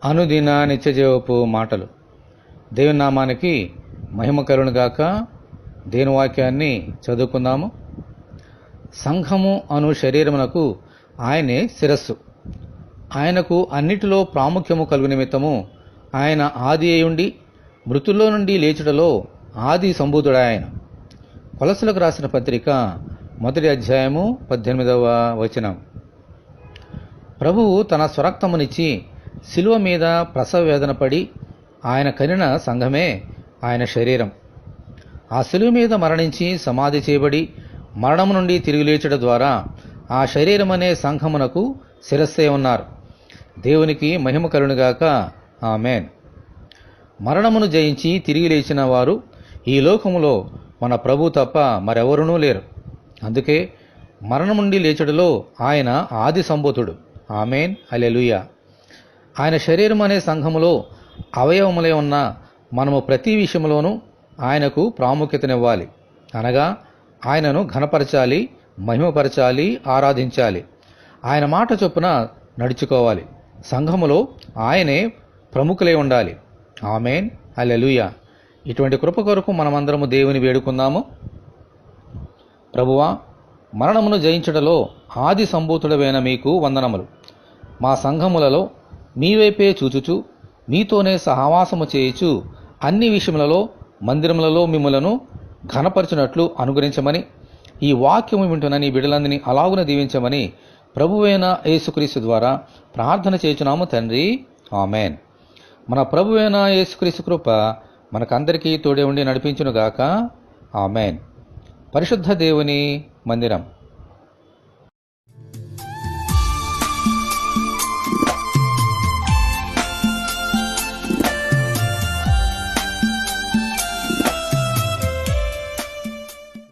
అనుదిన నిత్యజీవపు మాటలు. దేవుని నామానికి మహిమ కలుగునుగాక. దేవుని వాక్యాన్ని చదువుకుందాము. సంఘము అను శరీరమునకు ఆయనే శిరస్సు. ఆయనకు అన్నిటిలో ప్రాముఖ్యము కలుగు నిమిత్తము ఆయన ఆది అయ్యుండి మృతుల్లో నుండి లేచుటలో ఆది సంభూతుడాయన. కొలసలకు రాసిన పత్రిక 1వ అధ్యాయము 18వ వచనం. ప్రభువు తన స్వరక్తమునిచ్చి శిలువ మీద ప్రసవ వేదన పడి ఆయన కనిన సంఘమే ఆయన శరీరం. ఆ శిలువ మీద మరణించి సమాధి చేయబడి మరణము నుండి తిరిగి లేచడం ద్వారా ఆ శరీరం అనే సంఘమునకు శిరస్సే ఉన్నారు. దేవునికి మహిమ కలుగునుగాక. ఆమేన్. మరణమును జయించి తిరిగి లేచిన వారు ఈ లోకములో మన ప్రభు తప్ప మరెవరునూ లేరు. అందుకే మరణం నుండి లేచడలో ఆయన ఆది సంభూతుడు. ఆమేన్. హల్లెలూయా. ఆయన శరీరం అనే సంఘములో అవయవములే ఉన్న మనము ప్రతి విషయంలోనూ ఆయనకు ప్రాముఖ్యతనివ్వాలి. అనగా ఆయనను ఘనపరచాలి, మహిమపరచాలి, ఆరాధించాలి. ఆయన మాట చొప్పున నడుచుకోవాలి. సంఘములో ఆయనే ప్రముఖులై ఉండాలి. ఆమేన్. హల్లెలూయా. ఇటువంటి కృప కొరకు మనమందరము దేవుని వేడుకుందాము. ప్రభువా, మరణమును జయించడలో ఆది సంభూతుడవైన మీకు వందనములు. మా సంఘములలో మీ వైపే చూచుచు మీతోనే సహవాసము చేయుచు అన్ని విషయములలో మందిరములలో మిమ్ములను ఘనపరచునట్లు అనుగ్రహించమని, ఈ వాక్యము వింటున్న నీ బిడ్డలందరినీ అలాగున దీవించమని ప్రభువైన యేసుక్రీస్తు ద్వారా ప్రార్థన చేయుచున్నాము తండ్రి. ఆమేన్. మన ప్రభువైన యేసుక్రీస్తు కృప మనకందరికీ తోడే ఉండి నడిపించునుగాక. ఆమేన్. పరిశుద్ధ దేవుని మందిరం.